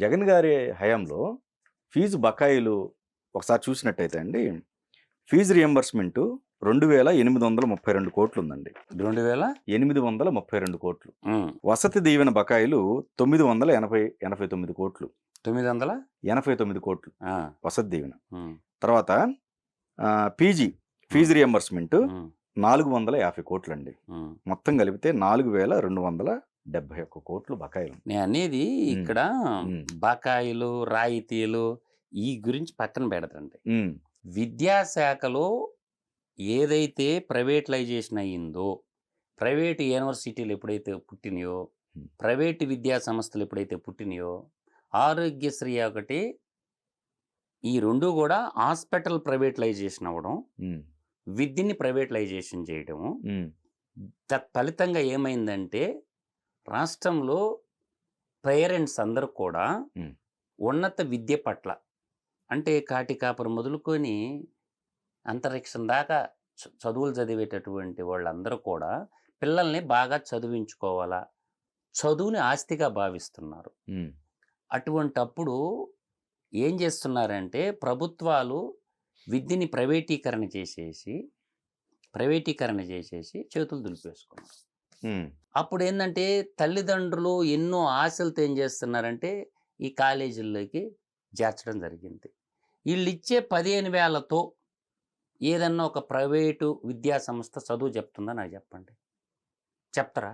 జగన్ గారి హయాంలో ఫీజు బకాయిలు ఒకసారి చూసినట్టయితే అండి, ఫీజు రియంబర్స్మెంట్ 2,832 కోట్లు ఉందండి. 2,832 కోట్లు. వసతి దీవెన బకాయిలు 989 కోట్లు. 989 కోట్లు వసతి దీవెన. తర్వాత పీజీ ఫీజు రియంబర్స్మెంట్ 450 కోట్లు అండి. మొత్తం కలిపితే 4,271 కోట్లు బకాయిలు. నేను అనేది ఇక్కడ బకాయిలు రాయితీలు ఈ గురించి పక్కన పెడతండి. విద్యాశాఖలో ఏదైతే ప్రైవేటలైజేషన్ అయ్యిందో, ప్రైవేటు యూనివర్సిటీలు ఎప్పుడైతే పుట్టినాయో, ప్రైవేటు విద్యా సంస్థలు ఎప్పుడైతే పుట్టినాయో, ఆరోగ్యశ్రీ ఒకటి, ఈ రెండు కూడా హాస్పిటల్ ప్రైవేటలైజేషన్ అవ్వడం, విద్యని ప్రైవేటలైజేషన్ చేయడం, తత్ఫలితంగా ఏమైందంటే రాష్ట్రంలో పేరెంట్స్ అందరూ కూడా ఉన్నత విద్య పట్ల, అంటే కాటికాపురం మొదలుకొని అంతరిక్షం దాకా చదువులు చదివేటటువంటి వాళ్ళందరూ కూడా పిల్లల్ని బాగా చదివించుకోవాలా, చదువుని ఆస్తిగా భావిస్తున్నారు. అటువంటప్పుడు ఏం చేస్తున్నారంటే ప్రభుత్వాలు విద్యని ప్రైవేటీకరణ చేసేసి చేతులు దులిపేసుకున్నారు. అప్పుడు ఏంటంటే తల్లిదండ్రులు ఎన్నో ఆశలతో ఏం చేస్తున్నారంటే ఈ కాలేజీల్లోకి చేర్చడం జరిగింది. వీళ్ళు ఇచ్చే 15,000తో ఏదన్నా ఒక ప్రైవేటు విద్యా సంస్థ చదువు చెప్తుందా నాకు చెప్పండి, చెప్తారా?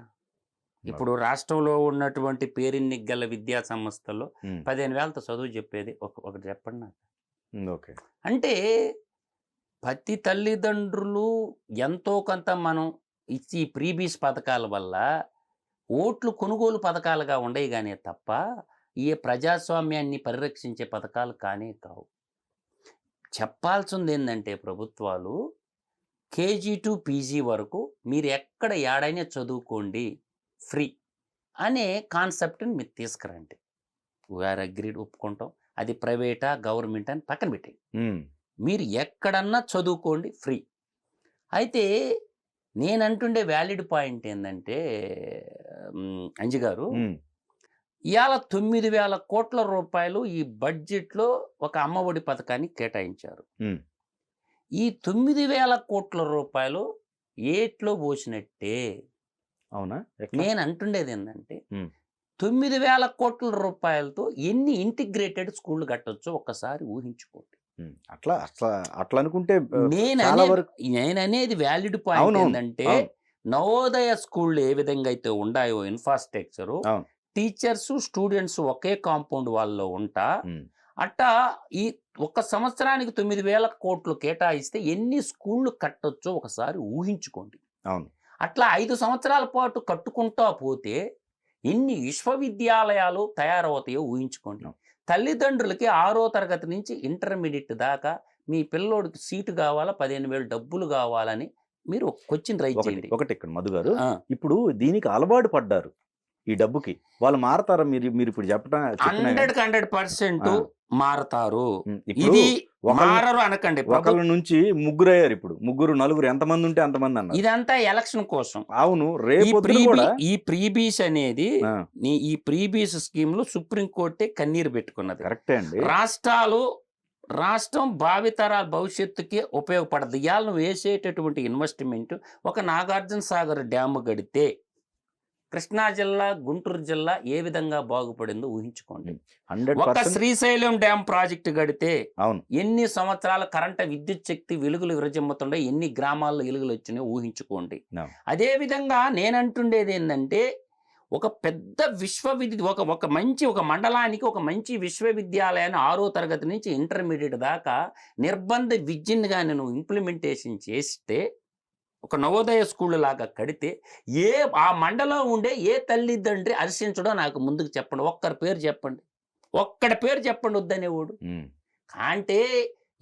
ఇప్పుడు రాష్ట్రంలో ఉన్నటువంటి పేరెన్నికగల విద్యా సంస్థల్లో 15,000తో చదువు చెప్పేది ఒకటి చెప్పండి నాకు. ఓకే, అంటే ప్రతి తల్లిదండ్రులు ఎంతో కొంత మనం ఇచ్చి ప్రీబీస్ పథకాల వల్ల ఓట్లు కొనుగోలు పథకాలుగా ఉండయి కానీ తప్ప ఈ ప్రజాస్వామ్యాన్ని పరిరక్షించే పథకాలు కానే కావు. చెప్పాల్సింది ఏంటంటే ప్రభుత్వాలు కేజీ టు పీజీ వరకు మీరు ఎక్కడ ఏడైనా చదువుకోండి ఫ్రీ అనే కాన్సెప్ట్ని మీరు తీసుకురండి. వీఆర్ అగ్రీడ్, ఒప్పుకుంటాం. అది ప్రైవేటా గవర్నమెంట్ అని పక్కన పెట్టి మీరు ఎక్కడన్నా చదువుకోండి ఫ్రీ. అయితే నేనంటుండే వ్యాలిడ్ పాయింట్ ఏంటంటే అంజి గారు, ఇవాళ 9,000 కోట్ల రూపాయలు ఈ బడ్జెట్లో ఒక అమ్మఒడి పథకాన్ని కేటాయించారు. ఈ 9,000 కోట్ల రూపాయలు ఏట్లో పోసినట్టే. అవునా? నేను అంటుండేది ఏంటంటే 9,000 కోట్ల రూపాయలతో ఎన్ని ఇంటిగ్రేటెడ్ స్కూళ్ళు కట్టొచ్చో ఒక్కసారి ఊహించుకోండి. అట్లా అట్లా అనుకుంటే నేననేది వ్యాలిడ్ పాయింట్ ఏంటంటే నవోదయ స్కూళ్ళు ఏ విధంగా అయితే ఉన్నాయో ఇన్ఫ్రాస్ట్రక్చరు, టీచర్స్ స్టూడెంట్స్ ఒకే కాంపౌండ్ వాళ్ళలో ఉంటా, అట్టా ఈ ఒక్క సంవత్సరానికి 9,000 కోట్లు కేటాయిస్తే ఎన్ని స్కూళ్ళు కట్టొచ్చో ఒకసారి ఊహించుకోండి. అవును, అట్లా 5 సంవత్సరాల పాటు కట్టుకుంటా పోతే ఎన్ని విశ్వవిద్యాలయాలు తయారవుతాయో ఊహించుకోండి. తల్లిదండ్రులకి 6వ తరగతి నుంచి ఇంటర్మీడియట్ దాకా మీ పిల్లోడికి సీటు కావాలా, 15,000 డబ్బులు కావాలని మీరు క్వశ్చన్ రైజ్ చేయండి. ఒకటి ఇక్కడ మధు గారు, ఇప్పుడు దీనికి అలవాటు పడ్డారు, ఈ డబ్బుకి వాళ్ళు మారతారా? మీరు ఇప్పుడు 100% మారతారు. ఇది మారరు అనకండి. ఒకళ్ళ నుంచి ముగ్గురు అయ్యారు, ఇప్పుడు ముగ్గురు నలుగురు ఎంతమంది ఉంటే అంతమంది అన్నారు. ఇదంతా ఎలక్షన్ కోసం. అవును, రేపు ఈ ప్రీబీస్ అనేది ఈ ప్రీబీస్ స్కీమ్ లో సుప్రీంకోర్టే కన్నీరు పెట్టుకున్నది. కరెక్టే అండి. రాష్ట్రం భావితరాల భవిష్యత్తుకి ఉపయోగపడదు. ఇవాళ నువ్వు వేసేటటువంటి ఇన్వెస్ట్మెంట్, ఒక నాగార్జున సాగర్ డ్యామ్ గడితే కృష్ణా జిల్లా, గుంటూరు జిల్లా ఏ విధంగా బాగుపడిందో ఊహించుకోండి. ఒక శ్రీశైలం డ్యామ్ ప్రాజెక్టు గడితే ఎన్ని సంవత్సరాల కరెంట్ విద్యుత్ శక్తి వెలుగులు విరజిమ్ముతుండే, ఎన్ని గ్రామాల్లో వెలుగులు వచ్చినాయో ఊహించుకోండి. అదే విధంగా నేనంటుండేది ఏంటంటే ఒక పెద్ద ఒక మండలానికి ఒక మంచి విశ్వవిద్యాలయాన్ని 6వ తరగతి నుంచి ఇంటర్మీడియట్ దాకా నిర్బంధ విద్యను కానీ నువ్వు ఇంప్లిమెంటేషన్ చేస్తే, ఒక నవోదయ స్కూల్ లాగా కడితే ఆ మండలం ఉండే ఏ తల్లిదండ్రి హర్షించడో నాకు ముందుకు చెప్పండి. ఒక్కడి పేరు చెప్పండి వద్దనేవాడు. అంటే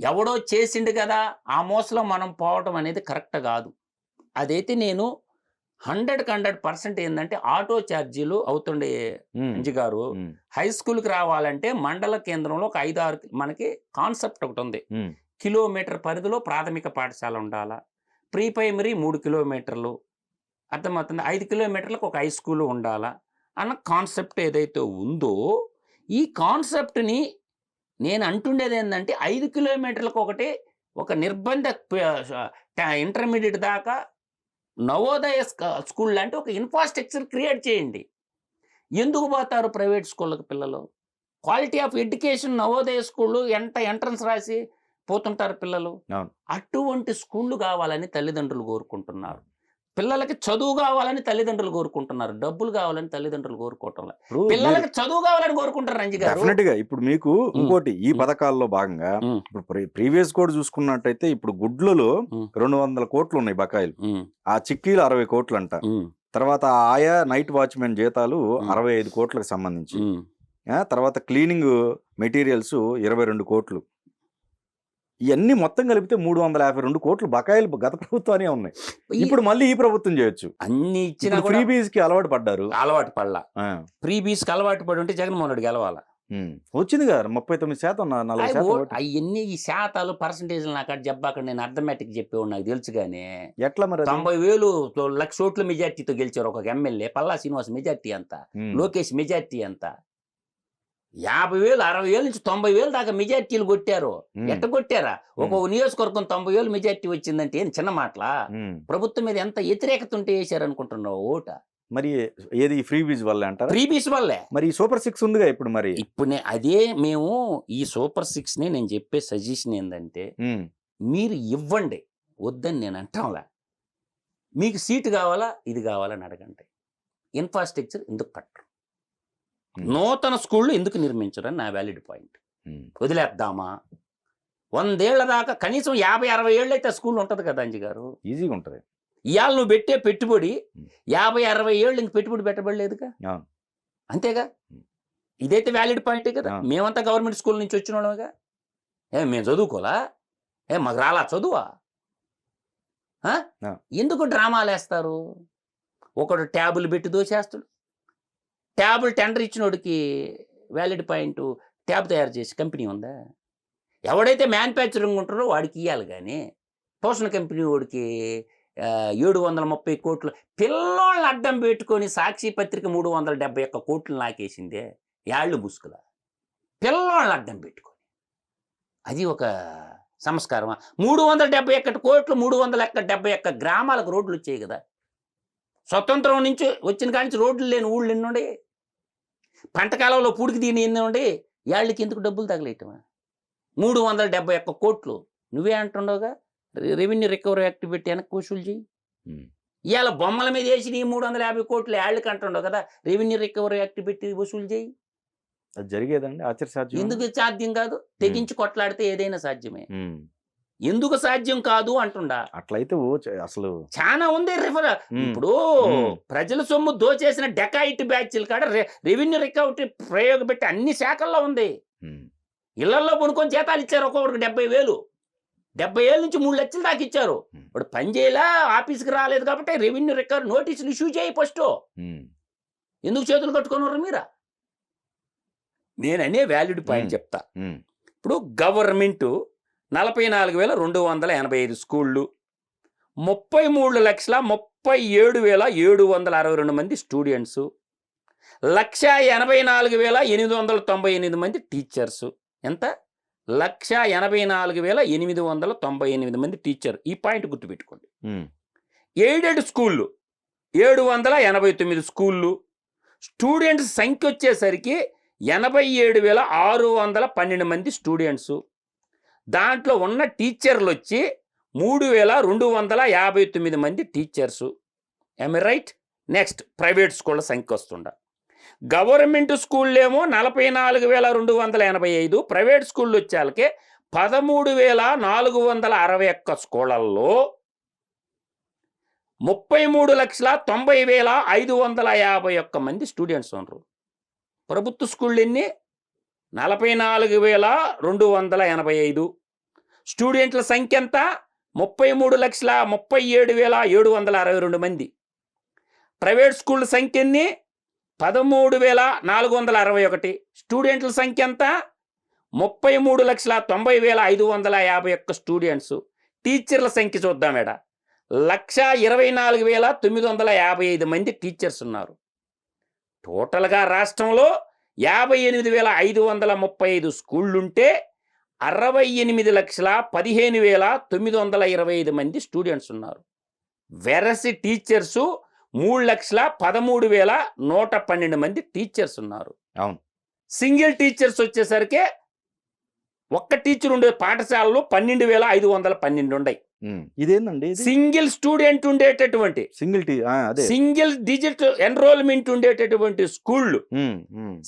ఎవడో చేసిండు కదా ఆ మోసలో మనం పోవటం అనేది కరెక్ట్ కాదు. అదైతే నేను 100% ఏంటంటే ఆటో ఛార్జీలు అవుతుండే అంజి గారు, హై స్కూల్కి రావాలంటే మండల కేంద్రంలో ఒక 5-6 మనకి కాన్సెప్ట్ ఒకటి ఉంది. కిలోమీటర్ పరిధిలో ప్రాథమిక పాఠశాల ఉండాలా, ప్రీ ప్రైమరీ 3 కిలోమీటర్లు, అర్థమవుతుంది, 5 కిలోమీటర్లకు ఒక హై స్కూల్ ఉండాలా అన్న కాన్సెప్ట్ ఏదైతే ఉందో ఈ కాన్సెప్ట్ని నేను అంటుండేది ఏంటంటే 5 కిలోమీటర్లకు ఒకటి ఒక నిర్బంధ ఇంటర్మీడియట్ దాకా నవోదయ స్కూల్ లాంటి ఒక ఇన్ఫ్రాస్ట్రక్చర్ క్రియేట్ చేయండి. ఎందుకు పోతారు ప్రైవేట్ స్కూళ్ళకి పిల్లలు? క్వాలిటీ ఆఫ్ ఎడ్యుకేషన్ నవోదయ స్కూళ్ళు ఎంట్రన్స్ రాసి పోతుంటారు పిల్లలు. అవును. అటువంటి స్కూళ్ళు కావాలని తల్లిదండ్రులు కోరుకుంటున్నారు. పిల్లలకి చదువు కావాలని తల్లిదండ్రులు కోరుకుంటున్నారు. డబ్బులు కావాలని తల్లిదండ్రులు కోరుకోవటం లేదు. ఇప్పుడు పిల్లలకి చదువు కావాలని కోరుకుంటారు రంజి గారు. డెఫినెట్ గా ఇప్పుడు మీకు ఇంకోటి ఈ పథకాల్లో భాగంగా ఉమ్, ఇప్పుడు ప్రీవియస్ కూడా చూసుకున్నట్టయితే ఇప్పుడు గుడ్లలో ఉమ్, 200 కోట్లు ఉన్నాయి బకాయిలు. ఉమ్, ఆ చిక్కీలు 60 కోట్లు అంట. ఉమ్, తర్వాత ఆయా నైట్ వాచ్మెన్ జీతాలు ఉమ్. 65 కోట్లకు సంబంధించి, ఉమ్. తర్వాత క్లీనింగ్ మెటీరియల్స్ 22 కోట్లు. ఇవన్నీ మొత్తం కలిపితే 352 కోట్లు బకాయిలు గత ప్రభుత్వానే ఉన్నాయి. ఇప్పుడు మళ్ళీ ఈ ప్రభుత్వం చేయొచ్చు. అన్ని ఇచ్చినా ఇప్పుడు కూడా ఫ్రీబీస్ కి అలవాటు పడ్డారు. అలవాటు పడలా. ఆ, ప్రీబీస్కి అలవాటు పడి ఉంటే జగన్మోహన్ రెడ్డి గెలవాలా. వచ్చింది కదా 39%, 40% ఓటు. అవన్నీ ఈ శాతాలు పర్సంటేజ్లు నాకు అక్కడ చెప్పాక నేను అర్థమెటిక్ చెప్పేవాడు, నాకు తెలుసు. కానీ ఎట్లా మరి అది? 90,000 లక్ష ఓట్ల మెజార్టీతో గెలిచారు ఒక ఎమ్మెల్యే. పల్లా శ్రీనివాస్ మెజార్టీ అంత, ఉమ్, లోకేష్ మెజార్టీ అంత. 50,000, 60,000 నుంచి 90,000 దాకా మెజార్టీలు కొట్టారు. ఉమ్, ఎట్ట కొట్టారా? ఒక్కొక్క నియోజకవర్గం 90,000 మెజార్టీ వచ్చిందంటే ఏం చిన్న మాటలా? ఉమ్. ప్రభుత్వం మీద ఎంత వ్యతిరేకత ఉంటే వేసారు అనుకుంటున్నావు ఓట? మరి ఏది ఫ్రీబీస్ వల్ల అంటారా? ప్రీబీస్ వల్లే. మరి సూపర్ 6 ఉందిగా ఇప్పుడు మరి. ఇప్పుడు అదే మేము ఈ సూపర్ 6ని నేను చెప్పే సజెషన్ ఏంటంటే, ఉమ్, మీరు ఇవ్వండి, వద్దని నేను అంటాంలా. మీకు సీటు కావాలా, ఇది కావాలని అడగండి. ఇన్ఫ్రాస్ట్రక్చర్ ఎందుకు కట్టరు? నూతన స్కూళ్ళు ఎందుకు నిర్మించరని నా వ్యాలిడ్ పాయింట్. ఉమ్, వదిలేద్దామా? 100 ఏళ్ల దాకా కనీసం 50-60 ఏళ్ళు అయితే స్కూల్ ఉంటుంది కదా అంజి గారు. ఈజీగా ఉంటది. ఇవాళ నువ్వు పెట్టే పెట్టుబడి 50-60 ఏళ్ళు ఇంక పెట్టుబడి పెట్టబడలేదుగా. అవును. అంతేగా. ఇదైతే వ్యాలిడ్ పాయింటే కదా. అవును. మేమంతా గవర్నమెంట్ స్కూల్ నుంచి వచ్చిన వాళ్ళమేగా. మేము చదువుకోలా? మాకు రాలా చదువా? ఎందుకు డ్రామాలు వేస్తారు? ఒకడు ట్యాబులు పెట్టి దోచేస్తాడు. ట్యాబులు టెండర్ ఇచ్చినోడికి వ్యాలిడ్ పాయింట్ ట్యాబ్ తయారు చేసి కంపెనీ ఉందా? ఎవడైతే మ్యానుఫ్యాక్చరింగ్ ఉంటారో వాడికి ఇవ్వాలి. కానీ ట్యూషన్ కంపెనీ వాడికి 730 కోట్లు పిల్లోళ్ళని అడ్డం పెట్టుకొని సాక్షి పత్రిక 371 కోట్లు నాకేసిందే. యాళ్ళు ముసుకుల పిల్లోళ్ళని అడ్డం పెట్టుకొని. అది ఒక సంస్కారమా? 371 కోట్లు 371 గ్రామాలకు రోడ్లు వచ్చాయి కదా. స్వతంత్రం నుంచి వచ్చిన కాడి నుంచి రోడ్లు లేని ఊళ్ళు ఎన్నుండి, పంటకాలంలో పూడికి దీని ఎన్నుండి, యాళ్ళకి ఎందుకు డబ్బులు తగలేయటమా? 371 కోట్లు నువ్వే అంటుండవుగా. రెవెన్యూ రికవరీ యాక్ట్ పెట్టి వెనక్కి వసూలు చేయి. ఇవాళ బొమ్మల మీద వేసి నీ 350 కోట్లు యాళ్ళకి అంటుండవు కదా. రెవెన్యూ రికవరీ యాక్ట్ పెట్టి వసూలు చేయి. అది జరిగేదండి ఆశ్చర్యసాధ్యం. ఎందుకు సాధ్యం కాదు? తెగించి కొట్లాడితే ఏదైనా సాధ్యమే. ఎందుకు సాధ్యం కాదు అంటుండా? అట్లయితే అసలు చాలా ఉంది. ఇప్పుడు ప్రజల సొమ్ము దోచేసిన డెకాయిట్ బ్యాచ్లు కాడ రెవెన్యూ రికవరీ ప్రయోగపెట్టి అన్ని శాఖల్లో ఉంది. ఇళ్లలో కొనుక్కొని జీతాలు ఇచ్చారు. ఒక్కొక్కరికి 70,000. 70 ఏళ్ళ నుంచి 3 లక్షలు దాకా ఇచ్చారు. ఇప్పుడు పని చేయలా, ఆఫీస్కి రాలేదు కాబట్టి రెవెన్యూ రికవరీ నోటీసులు ఇష్యూ చేయి ఫస్ట్. ఎందుకు చేతులు కట్టుకున్నారు మీరా? నేననే వ్యాలిడ్ పాయింట్ చెప్తా. ఇప్పుడు గవర్నమెంట్ 44,285 స్కూళ్ళు, 33,37,762 మంది స్టూడెంట్స్, 1,84,898 మంది టీచర్స్. ఎంత? 1,84,898 మంది టీచర్. ఈ పాయింట్ గుర్తుపెట్టుకోండి. ఎయిడెడ్ స్కూళ్ళు 789 స్కూళ్ళు. స్టూడెంట్స్ సంఖ్య వచ్చేసరికి 87,612 మంది స్టూడెంట్స్. దాంట్లో ఉన్న టీచర్లు వచ్చి 3,259 మంది teachers. I right? Next private స్కూళ్ళ సంఖ్య వస్తుండ. గవర్నమెంట్ స్కూళ్ళేమో 44,285, ప్రైవేట్ స్కూళ్ళు వచ్చేళ్ళకి 13,461 స్కూళ్ళల్లో 33,90,551 మంది స్టూడెంట్స్ ఉన్నారు. ప్రభుత్వ స్కూళ్ళు ఎన్ని? 44,285. స్టూడెంట్ల సంఖ్య ఎంత? 33,37,762 మంది. ప్రైవేట్ స్కూళ్ళ సంఖ్య ఎన్ని? 13,461. స్టూడెంట్ల సంఖ్య ఎంత? 33,90,551 స్టూడెంట్స్. టీచర్ల సంఖ్య చూద్దాం. 1,24,955 మంది టీచర్స్ ఉన్నారు. టోటల్గా రాష్ట్రంలో 58,535 స్కూళ్ళుంటే 68,15,925 మంది స్టూడెంట్స్ ఉన్నారు. వెరసి టీచర్సు 3,13,112 మంది టీచర్స్ ఉన్నారు. అవును. సింగిల్ టీచర్స్ వచ్చేసరికి ఒక్క టీచర్ ఉండే పాఠశాలలో 12,512 ఉన్నాయి. ఇదేందండి సింగిల్ స్టూడెంట్ ఉండేటటువంటి సింగిల్ డిజిట్ ఎన్రోల్మెంట్ ఉండేటటువంటి స్కూళ్ళు,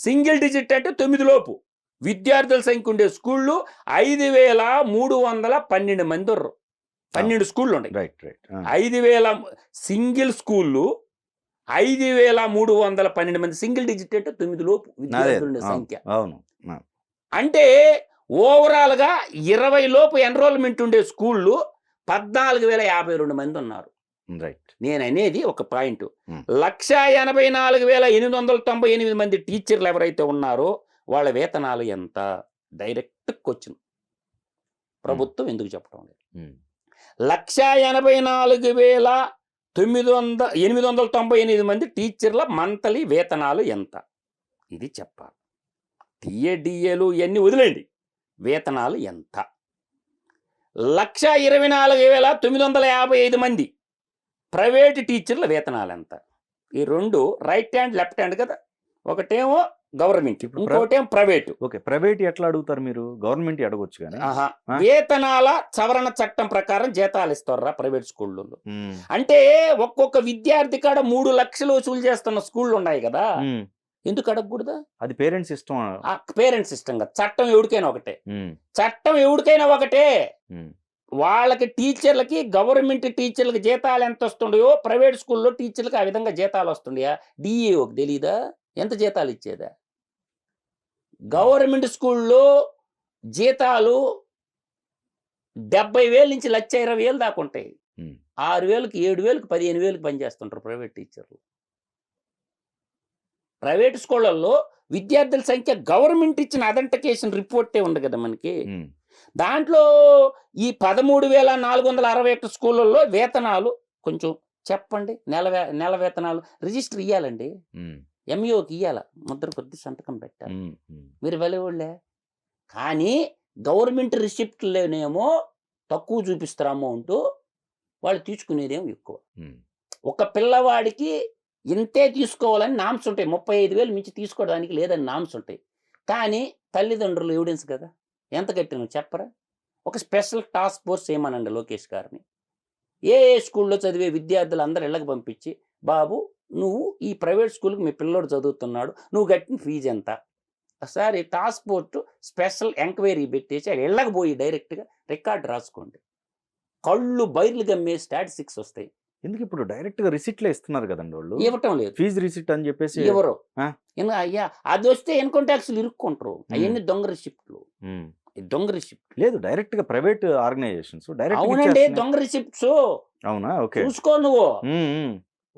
సింగిల్ డిజిట్ అంటే 9 లోపు విద్యార్థుల సంఖ్య ఉండే స్కూళ్ళు 5,312 మంది ఉన్నారు. 12 స్కూళ్ళు ఉన్నాయి. 5,000 సింగిల్ స్కూళ్ళు, 5,312 మంది. సింగిల్ డిజిట్ అంటే 9 లోపు విద్యార్థుల సంఖ్య. అంటే ఓవరాల్ గా 20 లోపు ఎన్రోల్మెంట్ ఉండే స్కూళ్ళు 14,052 మంది ఉన్నారు. నేను అనేది ఒక పాయింట్. 1,84,898 మంది టీచర్లు ఎవరైతే ఉన్నారో వాళ్ళ వేతనాలు ఎంత? Direct question. ప్రభుత్వం ఎందుకు చెప్పడం లేదు? 1,84,898 మంది టీచర్ల మంత్లీ వేతనాలు ఎంత? ఇది చెప్పాలి. టీఏ-డిఏలు ఇవన్నీ వదిలేండి, వేతనాలు ఎంత? 1,24,955 మంది ప్రైవేట్ టీచర్ల వేతనాలు ఎంత? ఈ రెండు రైట్ హ్యాండ్ లెఫ్ట్ హ్యాండ్ కదా. ఒకటేమో గవర్నమెంట్, ఇంకోటేమో ప్రైవేట్. ప్రైవేట్ ఎట్లా అడుగుతారు మీరు? గవర్నమెంట్ అడగొచ్చు కానీ. వేతనాల సవరణ చట్టం ప్రకారం జీతాలు ఇస్తారా ప్రైవేట్ స్కూళ్ళలో? అంటే ఒక్కొక్క విద్యార్థి కాడ 3 లక్షలు వసూలు చేస్తున్న స్కూళ్ళు ఉన్నాయి కదా, ఎందుకు అడగకూడదా? అది పేరెంట్స్ ఇష్టం. పేరెంట్స్ ఇష్టం కదా. చట్టం ఎవరికైనా ఒకటే. చట్టం ఎవరికైనా ఒకటే. వాళ్ళకి టీచర్లకి, గవర్నమెంట్ టీచర్లకి జీతాలు ఎంత వస్తుండయో ప్రైవేట్ స్కూల్లో టీచర్లకి ఆ విధంగా జీతాలు వస్తుండయా? డిఏఓకి తెలీదా ఎంత జీతాలు ఇచ్చేదా? గవర్నమెంట్ స్కూల్లో జీతాలు 70,000 నుంచి 1,20,000 దాకా ఉంటాయి. 6,000కి, 7,000కి, 15,000కి పనిచేస్తుంటారు ప్రైవేట్ టీచర్లు. ప్రైవేట్ స్కూళ్ళల్లో విద్యార్థుల సంఖ్య గవర్నమెంట్ ఇచ్చిన అథెంటికేషన్ రిపోర్టే ఉంది కదా మనకి. దాంట్లో ఈ 13,461 స్కూళ్ళల్లో వేతనాలు కొంచెం చెప్పండి. నెల వేతనాలు రిజిస్టర్ ఇవ్వాలండి, ఎంఈఓకి ఇవ్వాల, ముద్ర కొద్ది సంతకం పెట్టాలి. మీరు వెళ్ళేవాళ్ళే. కానీ గవర్నమెంట్ రిసిప్ట్లోనేమో తక్కువ చూపిస్తారు అమౌంట్, వాళ్ళు తీసుకునేదేమో ఎక్కువ. ఒక పిల్లవాడికి ఇంతే తీసుకోవాలని నామ్స్ ఉంటాయి. 35,000 మించి తీసుకోవడానికి లేదని నామ్స్ ఉంటాయి. కానీ తల్లిదండ్రులు ఎవిడెన్స్ కదా, ఎంత కట్టిన చెప్పరా? ఒక స్పెషల్ టాస్క్ ఫోర్స్ ఏమనండి లోకేష్ గారిని. ఏ స్కూల్లో చదివే విద్యార్థులు అందరు ఇళ్ళకి పంపించి, బాబు నువ్వు ఈ ప్రైవేట్ స్కూల్కి మీ పిల్లోడు చదువుతున్నాడు, నువ్వు కట్టిన ఫీజు ఎంత? ఒకసారి టాస్క్ ఫోర్స్ స్పెషల్ ఎంక్వైరీ పెట్టేసి ఇళ్ళకి పోయి డైరెక్ట్గా రికార్డు రాసుకోండి. కళ్ళు బయర్లు గమ్మే స్టాటిస్టిక్స్ వస్తాయి. ఎందుకు ఇప్పుడు డైరెక్ట్ గా రిసిప్ట్లే ఇస్తున్నారు కదండి వాళ్ళు? ఇవ్వటం లేదు. ఫీజు రిసిప్ట్ అని చెప్పేసి ఎవరు అయ్యా అది వస్తే ఇన్కమ్ ట్యాక్స్లు ఇరుక్కుంటారు. అవన్నీ దొంగ రిసిప్ట్లు. దొంగ రిసిప్ట్ లేదు, డైరెక్ట్ గా ప్రైవేట్ ఆర్గనైజేషన్స్ డైరెక్ట్. అవునండి, దొంగ రిసిప్ట్స్. అవునా? ఓకే, చూసుకో నువ్వు.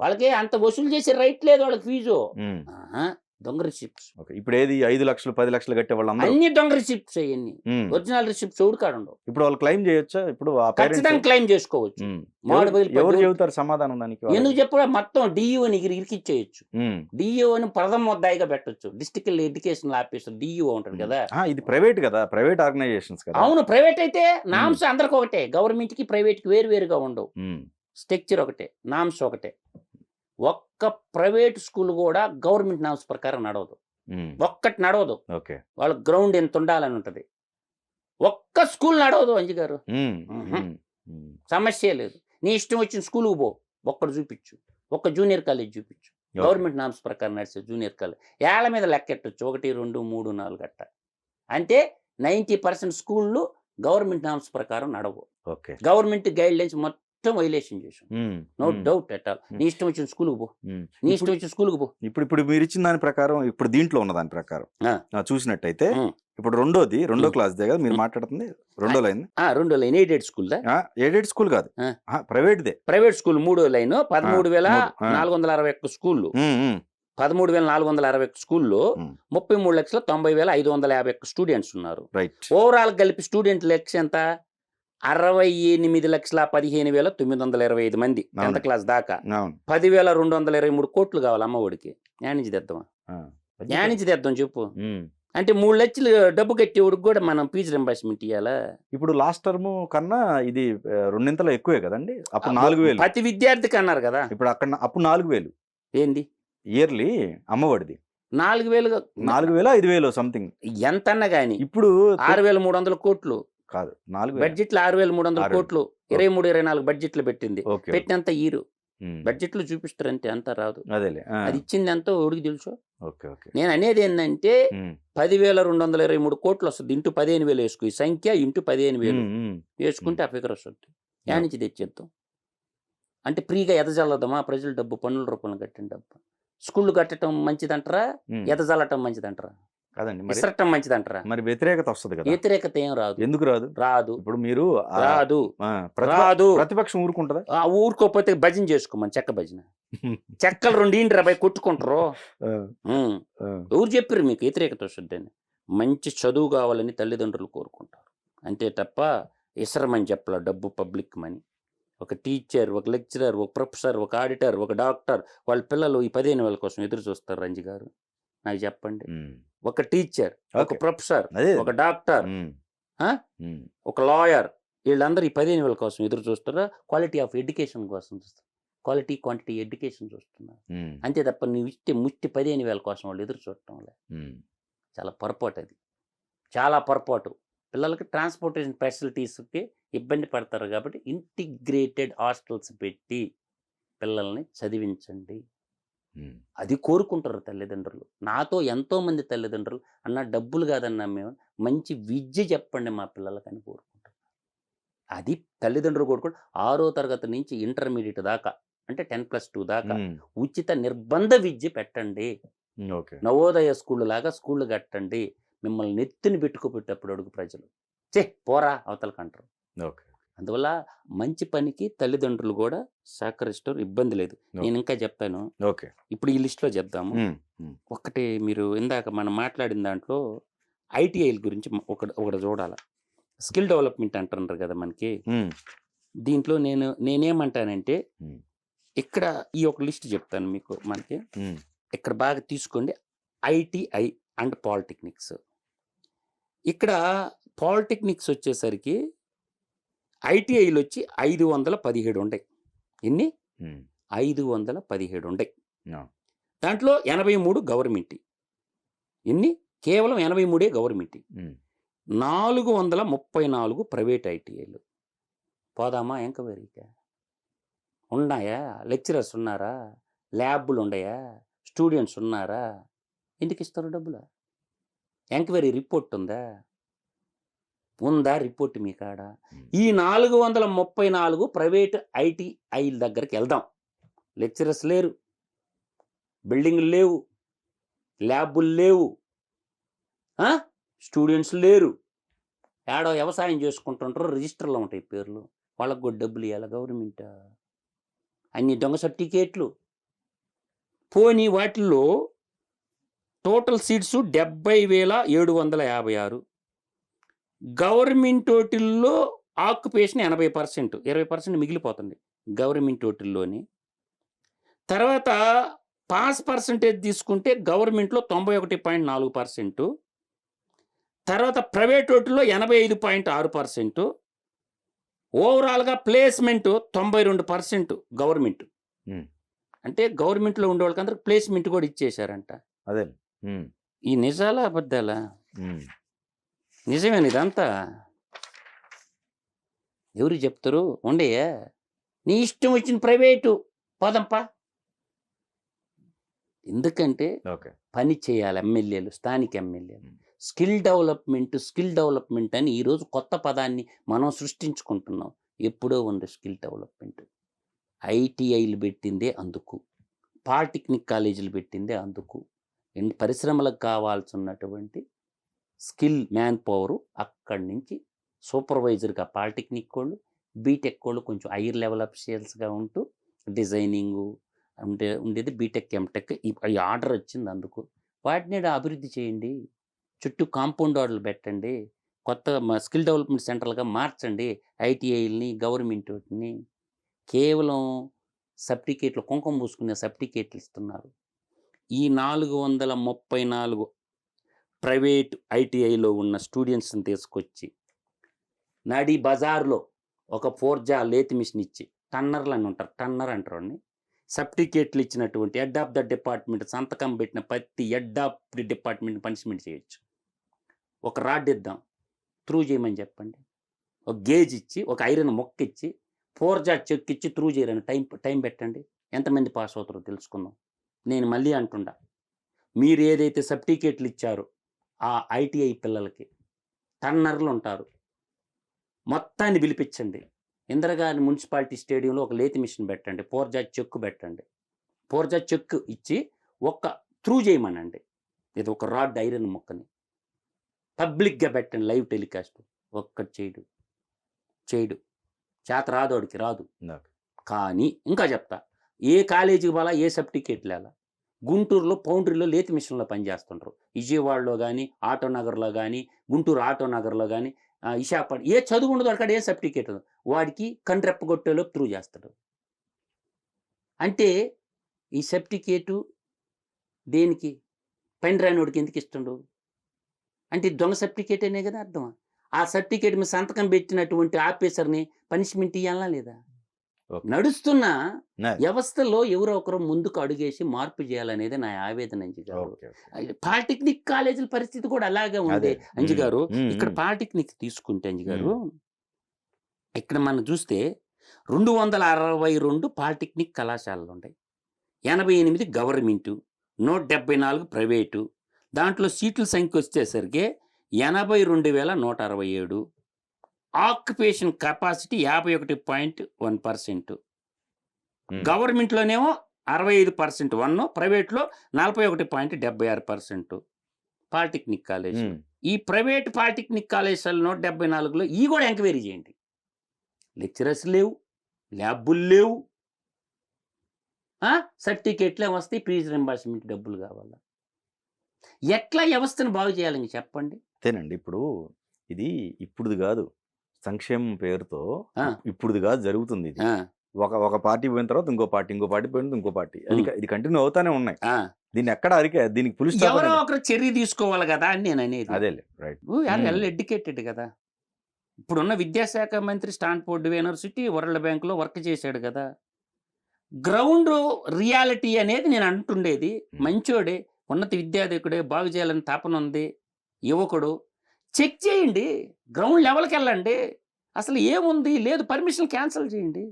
వాళ్ళకి అంత వసూలు చేసే రైట్ లేదు వాళ్ళకి ఫీజు. దొంగ రిసిప్ట్స్. ఇప్పుడు ఏది 5 లక్షలు 10 లక్షలు కట్టే వాళ్ళు అన్ని దొంగ రిసిప్ట్స్. అవన్నీ ఒరిజినల్ రిసిప్ట్స్ ఎవరు కాడ ఉండవు. ఇప్పుడు వాళ్ళు క్లెయిమ్ చేయొచ్చా? ఇప్పుడు ఖచ్చితంగా క్లెయిమ్ చేసుకోవచ్చు. ఎవరు చెబుతారు సమాధానం దానికి? ఎందుకు చెప్పు, మొత్తం డిఈఓని ఇరికిచ్చేయచ్చు. డిఈఓని ప్రథమ ముద్దాయిగా పెట్టచ్చు. డిస్ట్రిక్ట్ ఎడ్యుకేషన్ ఆఫీసర్ డిఈఓ ఉంటాడు కదా. ఇది ప్రైవేట్ కదా, ప్రైవేట్ ఆర్గనైజేషన్స్ కదా. అవును, ప్రైవేట్ అయితే నామ్స్ అందరికి ఒకటే. గవర్నమెంట్ కి ప్రైవేట్ కి వేరుగా ఉండవు. స్ట్రక్చర్ ఒకటే, నామ్స్ ఒకటే. ఒక్క ప్రైవేట్ స్కూల్ కూడా గవర్నమెంట్ నామ్స్ ప్రకారం నడవదు. ఒక్కటి నడవదు. వాళ్ళ గ్రౌండ్ ఎంత ఉండాలని ఉంటది. ఒక్క స్కూల్ నడవదు అంజి గారు. సమస్య లేదు. నీ ఇష్టం వచ్చిన స్కూల్కి పో, ఒక్కడు చూపించు. ఒక్క జూనియర్ కాలేజ్ చూపించు, గవర్నమెంట్ నామ్స్ ప్రకారం నడిచే జూనియర్ కాలేజ్. ఏళ్ల మీద లెక్కెట్టచ్చు, 1, 2, 3, 4 గట్ట. అంటే 90% స్కూళ్ళు గవర్నమెంట్ నామ్స్ ప్రకారం నడవు. గవర్నమెంట్ గైడ్ లైన్స్ మొత్తం వైలేషన్ చేసాం. No doubt at all. నీ ఇష్టం వచ్చిన స్కూల్కి పో, నీ ఇష్టం వచ్చిన స్కూల్కి పో. ఇప్పుడు మీరు ఇచ్చిన దాని ప్రకారం, ఇప్పుడు దీంట్లో ఉన్న దాని ప్రకారం చూసినట్టయితే, ఇప్పుడు రెండో క్లాస్ దగ్గర మీరు మాట్లాడుతుంది రెండో లైన్. రెండో line aided school. Aided school కాదు, ప్రైవేట్ స్కూల్. 3వ లైన్ 13,461 స్కూళ్ళు. 13,461 స్కూల్లో 33,90,551 స్టూడెంట్స్ ఉన్నారు. ఓవరాల్ కలిపి స్టూడెంట్ లెక్క ఎంత? 68,15,925 మంది 10th క్లాస్ దాకా. 10,223 కోట్లు కావాలి అమ్మఒడికి. నుంచి తెద్దామా? తగ్గిపోతుంది. నుంచి తెద్దాం చెప్పు. ఉమ్. అంటే 3 లక్షలు డబ్బు కట్టేవాడికి కూడా మనం ఫీజు రింబర్స్మెంట్ ఇవ్వాలా? ఇప్పుడు లాస్ట్ టర్మ్ కన్నా ఇది రెండింతలు ఎక్కువే కదండి. అప్పుడు అబ్బో, 4,000, ప్రతి విద్యార్థికి అన్నారు కదా. ఇప్పుడు అప్పుడు 4,000 ఏంది ఇయర్లీ అమ్మఒడిది. 4,000 4,000 5,000 సంథింగ్. ఎంతన్నా కానీ ఇప్పుడు 6,300 కోట్లు కాదు 4,000. బడ్జెట్లు, 6,300 6,000 కోట్లు 23-24 బడ్జెట్లు పెట్టింది. ఓకే. పెట్టినంత ఈరు బడ్జెట్లు చూపిస్తారంటే అంత రాదు. అదేలే. అది ఇచ్చింది ఎంతో ఓడికి తెలుసు. Okay okay. నేను అనేది ఏంటంటే 10,223 కోట్లు వస్తుంది. ఇంటూ 15,000 వేసుకో. ఈ సంఖ్య ఇంటూ 15,000 వేసుకుంటే ఆ ఫిగర్ వస్తుంది. యా నుంచి తెచ్చేద్దాం అంటే ఫ్రీగా ఎదజల్లదమా? ప్రజల డబ్బు, పన్నుల రూపంలో కట్టిన డబ్బు. స్కూళ్ళు కట్టడం మంచిదంటారా, ఎదజల్లటం మంచిదంటారా, కాదండి విసరటం మంచిదంటారా? మరి వ్యతిరేకత వస్తుంది కదా. వ్యతిరేకత ఏం రాదు. ఎందుకు రాదు? రాదు. ఇప్పుడు మీరు రాదు. రాదు. ప్రతిపక్షం ఊరుకుంటుందా? ఊరుకోకపోతే భజన చేసుకోమని, చెక్క భజన. చెక్కలు 2 ఇంటి రాబాయి కొట్టుకుంటారు. ఎవరు చెప్పారు మీకు వ్యతిరేకత వస్తుందని? మంచి చదువు కావాలని తల్లిదండ్రులు కోరుకుంటారు అంతే తప్ప ఇసరమని చెప్పాల. డబ్బు పబ్లిక్ మనీ. ఒక టీచర్, ఒక లెక్చరర్, ఒక ప్రొఫెసర్, ఒక ఆడిటర్, ఒక డాక్టర్ వాళ్ళ పిల్లలు ఈ 15,000 కోసం ఎదురు చూస్తారు. రంజి గారు నాకు చెప్పండి. ఒక టీచర్, ఒక ప్రొఫెసర్, ఒక డాక్టర్, ఒక లాయర్, వీళ్ళందరూ ఈ 15,000 కోసం ఎదురు చూస్తారా? క్వాలిటీ ఆఫ్ ఎడ్యుకేషన్ కోసం చూస్తారు. క్వాలిటీ క్వాంటిటీ ఎడ్యుకేషన్ చూస్తున్నారు అంతే తప్ప నువ్వు ఇస్తే ముష్టి 15,000 కోసం వాళ్ళు ఎదురు చూడటం లేదు. చాలా పొరపాటు అది, చాలా పొరపాటు. పిల్లలకి ట్రాన్స్పోర్టేషన్ ఫెసిలిటీస్కి ఇబ్బంది పడతారు కాబట్టి ఇంటిగ్రేటెడ్ హాస్టల్స్ పెట్టి పిల్లల్ని చదివించండి. అది కోరుకుంటారు తల్లిదండ్రులు. నాతో ఎంతోమంది తల్లిదండ్రులు అన్న డబ్బులు కాదన్నా మేము మంచి విద్య చెప్పండి మా పిల్లలకి అని కోరుకుంటారు. అది తల్లిదండ్రులు కోరుకుంటారు. 6వ తరగతి నుంచి ఇంటర్మీడియట్ దాకా అంటే 10+2 దాకా ఉచిత నిర్బంధ విద్య పెట్టండి. నవోదయ స్కూళ్ళు లాగా స్కూళ్ళు కట్టండి. మిమ్మల్ని నెత్తిని పెట్టుకోబెట్టేప్పుడు అడుగు ప్రజలు పోరా అవతలకి అంటారు. అందువల్ల మంచి పనికి తల్లిదండ్రులు కూడా సహకరిస్తారు, ఇబ్బంది లేదు. నేను ఇంకా చెప్తాను. ఇప్పుడు ఈ లిస్ట్లో చెప్దాము. ఒకటి మీరు ఇందాక మనం మాట్లాడిన దాంట్లో ఐటీఐల గురించి ఒకటి చూడాలి. స్కిల్ డెవలప్మెంట్ అంటున్నారు కదా మనకి. దీంట్లో నేనేమంటానంటే ఇక్కడ ఈ ఒక లిస్ట్ చెప్తాను మీకు. మనకి ఇక్కడ బాగా తీసుకోండి. ITI and polytechnics. ఇక్కడ పాలిటెక్నిక్స్ వచ్చేసరికి ఐటీఐలు వచ్చి 517 ఉంటాయి. ఎన్ని? 517 ఉంటాయి. దాంట్లో 83 గవర్నమెంట్. ఎన్ని? కేవలం 83 గవర్నమెంట్. 434 ప్రైవేట్ ఐటీఐలు. పోదామా ఎంక్వైరీగా? ఉన్నాయా? లెక్చరర్స్ ఉన్నారా? ల్యాబ్లు ఉన్నాయా? స్టూడెంట్స్ ఉన్నారా? ఎందుకు ఇస్తారు డబ్బులు? ఎంక్వైరీ రిపోర్ట్ ఉందా? రిపోర్ట్ మీ కాడ? ఈ 434 ప్రైవేట్ ఐటీఐల దగ్గరికి వెళ్దాం. లెక్చరర్స్ లేరు, బిల్డింగ్లు లేవు, ల్యాబులు లేవు, స్టూడెంట్స్ లేరు. ఏడో వ్యవసాయం చేసుకుంటుంటారు, రిజిస్టర్లో ఉంటాయి పేర్లు. వాళ్ళకు కూడా డబ్బులు ఇవ్వాలి గవర్నమెంట్. అన్ని దొంగ సర్టిఫికేట్లు. పోనీ వాటిల్లో టోటల్ సీట్స్ 70,756. గవర్నమెంట్ టోటిల్లో ఆక్యుపేషన్ 80%, 20% మిగిలిపోతుంది గవర్నమెంట్ టోటిల్లోని. తర్వాత పాస్ పర్సంటేజ్ తీసుకుంటే గవర్నమెంట్లో 91.4%, తర్వాత ప్రైవేట్ టోటిల్లో 85.6%, ఓవరాల్గా ప్లేస్మెంట్ 92% గవర్నమెంట్. అంటే గవర్నమెంట్లో ఉండే వాళ్ళకి అందరికి ప్లేస్మెంట్ కూడా ఇచ్చేశారంట. అదే ఈ నిజాలా అబద్ధాలా? నిజమేనా ఇదంతా? ఎవరు చెప్తారు? ఉండయా? నీ ఇష్టం వచ్చిన ప్రైవేటు పోదంపా. ఎందుకంటే పని చేయాలి ఎమ్మెల్యేలు, స్థానిక ఎమ్మెల్యేలు. స్కిల్ డెవలప్మెంట్ అని ఈరోజు కొత్త పదాన్ని మనం సృష్టించుకుంటున్నాం. ఎప్పుడో ఉంది స్కిల్ డెవలప్మెంట్. ఐటీఐలు పెట్టిందే అందుకు, పాలిటెక్నిక్ కాలేజీలు పెట్టిందే అందుకు. పరిశ్రమలకు కావాల్సినటువంటి స్కిల్ మ్యాన్ పవరు అక్కడి నుంచి సూపర్వైజర్గా పాలిటెక్నిక్ వాళ్ళు, బీటెక్ వాళ్ళు కొంచెం హైయర్ లెవెల్ అఫీషియల్స్గా ఉంటూ డిజైనింగు ఉండేది. బీటెక్ ఎంటెక్ ఈ ఆర్డర్ వచ్చింది అందుకు. వాటిని అభివృద్ధి చేయండి. చుట్టూ కాంపౌండ్ వార్డులు పెట్టండి. కొత్త స్కిల్ డెవలప్మెంట్ సెంటర్లుగా మార్చండి ఐటీఐల్ని, గవర్నమెంట్ని. కేవలం సర్టిఫికేట్లు, కుంకుమ పూసుకునే సర్టిఫికేట్లు ఇస్తున్నారు. ఈ 434 ప్రైవేట్ ఐటీఐలో ఉన్న స్టూడెంట్స్ని తీసుకొచ్చి నడి బజార్లో ఒక ఫోర్జా లేత్ మిషన్ ఇచ్చి టన్నర్లు అని ఉంటారు, టన్నర్ అంటారు వాడిని, సర్టిఫికేట్లు ఇచ్చినటువంటి హెడ్ ఆఫ్ ద డిపార్ట్మెంట్ సంతకం పెట్టిన ప్రతి head of the department punishment చేయొచ్చు. ఒక రాడ్ ఇద్దాం, త్రూ చేయమని చెప్పండి. ఒక గేజ్ ఇచ్చి, ఒక ఐరన్ మొక్క ఇచ్చి, ఫోర్జా చెక్ ఇచ్చి త్రూ చేయరని టైం పెట్టండి. ఎంతమంది పాస్ అవుతారో తెలుసుకుందాం. నేను మళ్ళీ అంటుండా, మీరు ఏదైతే సర్టిఫికేట్లు ఇచ్చారో ఆ ఐటీఐ పిల్లలకి టన్నర్లు ఉంటారు, మొత్తాన్ని పిలిపించండి. ఇందిరాగాంధీ మున్సిపాలిటీ స్టేడియంలో ఒక లేతి మిషన్ పెట్టండి, ఫోర్జా చెక్కు పెట్టండి. ఫోర్జా చెక్కు ఇచ్చి ఒక్క త్రూ చేయమనండి. ఇది ఒక రాడ్ ఐరన్ మొక్కని పబ్లిక్గా పెట్టండి, లైవ్ టెలికాస్ట్. ఒక్కటి చేయడు చేత రాదోడికి రాదు. కానీ ఇంకా చెప్తా, ఏ కాలేజీకి పోలా, ఏ సర్టిఫికేట్ లేలా. గుంటూరులో పౌండ్రీలో లేతి మిషన్లో పనిచేస్తుంటారు, విజయవాడలో కానీ, ఆటోనగర్లో కానీ, గుంటూరు ఆటోనగర్లో కానీ, విశాఖపట్నం, ఏ చదువు ఉండదు అక్కడ, ఏ సర్టిఫికేట్ వాడికి కండ్రెప్పగొట్టేలోపు త్రూ చేస్తాడు. అంటే ఈ సర్టిఫికేటు దేనికి, పని రానివాడికి ఎందుకు ఇస్తుండు అంటే దొంగ సర్టిఫికేట్ అనే కదా అర్థం. ఆ సర్టిఫికేట్ మీద సంతకం పెట్టినటువంటి ఆఫీసర్ని పనిష్మెంట్ ఇవ్వాలా లేదా? నడుస్తున్న వ్యవస్థలో ఎవరో ఒకరు ముందుకు అడుగేసి మార్పు చేయాలనేది నా ఆవేదన. అంజి గారు, పాలిటెక్నిక్ కాలేజీల పరిస్థితి కూడా అలాగే ఉంది. అంజి గారు, ఇక్కడ పాలిటెక్నిక్ తీసుకుంటే అంజి గారు, ఇక్కడ మనం చూస్తే 262 పాలిటెక్నిక్ కళాశాలలు ఉన్నాయి, 88 గవర్నమెంటు, 174 ప్రైవేటు. దాంట్లో సీట్ల సంఖ్య వచ్చేసరికి 82,167. Occupation capacity 51.1%. గవర్నమెంట్లోనేమో 65% 1, ప్రైవేట్లో 41.76%. పాలిటెక్నిక్ కాలేజ్, ఈ ప్రైవేట్ పాలిటెక్నిక్ కాలేజీలు 174లో ఈ కూడా ఎంక్వైరీ చేయండి. లెక్చరర్స్ లేవు, ల్యాబులు లేవు, సర్టిఫికేట్లే వస్తాయి, ఫీజు రింబర్స్మెంట్ డబ్బులు కావాలా. ఎట్లా వ్యవస్థను బాగు చేయాలని చెప్పండి. అంతేనండి. ఇప్పుడు ఇది ఇప్పుడుది కాదు, సంక్షేమం పేరుతో ఇప్పుడుది కాదు జరుగుతుంది. ఇది ఒక పార్టీ పోయిన తర్వాత ఇంకో పార్టీ పోయిన ఇంకో పార్టీ, ఇది కంటిన్యూ అవుతానే ఉన్నాయి. దీన్ని ఎక్కడ దీనికి పులి ఎవరో ఒకరు చర్య తీసుకోవాలి కదా అని నేను అనేది. అదే రైట్, వెల్ ఎడ్యుకేటెడ్ కదా. ఇప్పుడున్న విద్యాశాఖ మంత్రి స్టాన్ఫోర్డ్ యూనివర్సిటీ, వరల్డ్ బ్యాంకులో వర్క్ చేశాడు కదా. గ్రౌండ్ రియాలిటీ అనేది నేను అంటుండేది, మంచోడే, ఉన్నత విద్యాధికుడే, బాగు చేయాలని తాపన ఉంది, యువకుడు. చెక్ చేయండి, గ్రౌండ్ లెవెల్కి వెళ్ళండి, అసలు ఏముంది లేదు, పర్మిషన్ క్యాన్సిల్ చేయండి.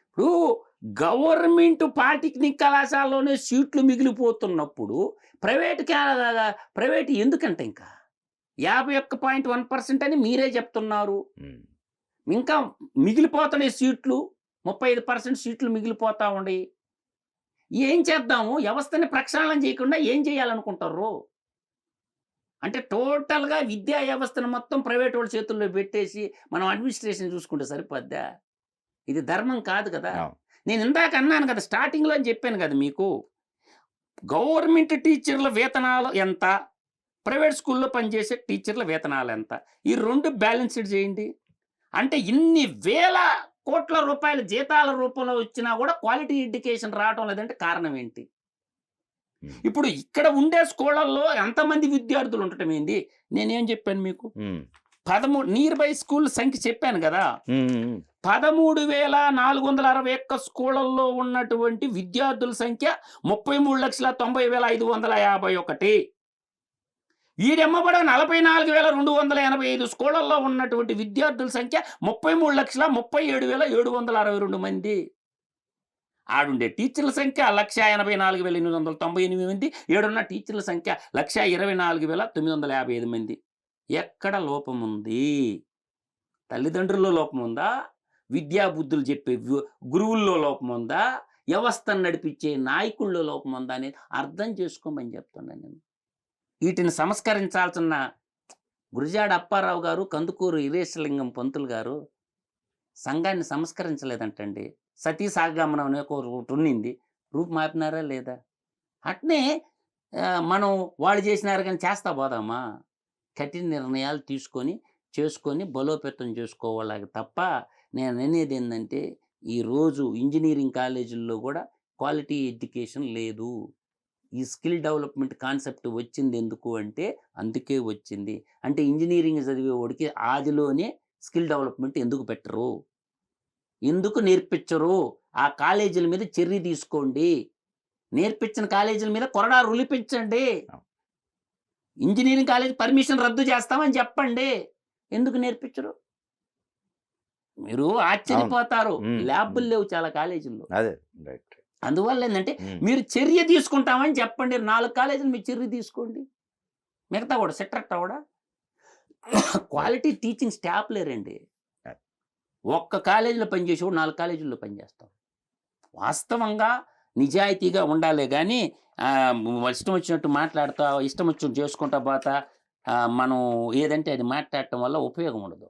ఇప్పుడు గవర్నమెంట్ పాలిటెక్నిక్ కళాశాలలోనే సీట్లు మిగిలిపోతున్నప్పుడు ప్రైవేట్ ఎందుకంటే ఇంకా 51.1% అని మీరే చెప్తున్నారు. ఇంకా మిగిలిపోతున్నాయి సీట్లు, 35% సీట్లు మిగిలిపోతా ఉండి. ఏం చేద్దాము, వ్యవస్థని ప్రక్షాళన చేయకుండా ఏం చేయాలనుకుంటారు అంటే టోటల్గా విద్యా వ్యవస్థను మొత్తం ప్రైవేట్ వాళ్ళ చేతుల్లో పెట్టేసి మనం అడ్మినిస్ట్రేషన్ చూసుకుంటే సరిపోద్దా? ఇది ధర్మం కాదు కదా. నేను ఇందాక అన్నాను కదా, స్టార్టింగ్లో అని చెప్పాను కదా మీకు, గవర్నమెంట్ టీచర్ల వేతనాలు ఎంత, ప్రైవేట్ స్కూల్లో పనిచేసే టీచర్ల వేతనాలు ఎంత, ఈ రెండు బ్యాలెన్స్డ్ చేయండి. అంటే ఇన్ని వేల కోట్ల రూపాయల జీతాల రూపంలో వచ్చినా కూడా క్వాలిటీ ఎడ్యుకేషన్ రావడం లేదంటే కారణం ఏంటి? ఇప్పుడు ఇక్కడ ఉండే స్కూళ్ళల్లో ఎంతమంది విద్యార్థులు ఉండటం ఏంది? నేనేం చెప్పాను మీకు, 13 నియర్ బై స్కూల్ సంఖ్య చెప్పాను కదా, 13,461 స్కూళ్ళల్లో ఉన్నటువంటి విద్యార్థుల సంఖ్య 33,90,551. వీడెమ్మబడ 44,285 స్కూళ్ళల్లో ఉన్నటువంటి విద్యార్థుల సంఖ్య 33,37,762 మంది. ఆడుండే టీచర్ల సంఖ్య 1,84,898 మంది, ఏడున్న టీచర్ల సంఖ్య 1,24,955 మంది. ఎక్కడ లోపం ఉంది? తల్లిదండ్రుల్లో లోపం ఉందా? విద్యా బుద్ధులు చెప్పే గురువుల్లో లోపం ఉందా? వ్యవస్థను నడిపించే నాయకుల్లో లోపం ఉందా అనేది అర్థం చేసుకోమని చెప్తున్నాను నేను. వీటిని సంస్కరించాల్సిన గురజాడ అప్పారావు గారు, కందుకూరు వీరేశలింగం పంతులు గారు సంఘాన్ని సంస్కరించలేదంటండి. సతీ సాగమనం అనే ఒకటి ఉన్నింది, రూపు మాపినారా లేదా? అట్నే మనం వాళ్ళు చేసినారు కానీ చేస్తా పోదామా? కఠిన నిర్ణయాలు చేసుకొని బలోపేతం చేసుకోవాలి తప్ప నేను అనేది ఏంటంటే, ఈరోజు ఇంజనీరింగ్ కాలేజీల్లో కూడా క్వాలిటీ ఎడ్యుకేషన్ లేదు. ఈ స్కిల్ డెవలప్మెంట్ కాన్సెప్ట్ వచ్చింది ఎందుకు అంటే అందుకే వచ్చింది. అంటే ఇంజినీరింగ్ చదివే వాడికి ఆదిలోనే స్కిల్ డెవలప్మెంట్ ఎందుకు పెట్టరు, ఎందుకు నేర్పించరు? ఆ కాలేజీల మీద చర్య తీసుకోండి, నేర్పించిన కాలేజీల మీద కొరడా రులిపించండి, ఇంజనీరింగ్ కాలేజ్ పర్మిషన్ రద్దు చేస్తామని చెప్పండి. ఎందుకు నేర్పించరు? మీరు ఆశ్చర్యపోతారు. ల్యాబులు లేవు చాలా కాలేజీల్లో. అదే రైట్. అందువల్ల ఏంటంటే మీరు చర్య తీసుకుంటామని చెప్పండి. 4 కాలేజీలు మీరు చర్య తీసుకోండి. మిగతా కూడా సెట్రక్ట్ కూడా క్వాలిటీ టీచింగ్ స్టాఫ్ లేరండి. ఒక్క కాలేజీలో పనిచేసేవాడు 4 కాలేజీల్లో పనిచేస్తాం. వాస్తవంగా నిజాయితీగా ఉండాలి కానీ ఇష్టం వచ్చినట్టు మాట్లాడుతా, ఇష్టం వచ్చినట్టు చేసుకుంటా పోతా మనం ఏదంటే అది మాట్లాడటం వల్ల ఉపయోగం ఉండదు.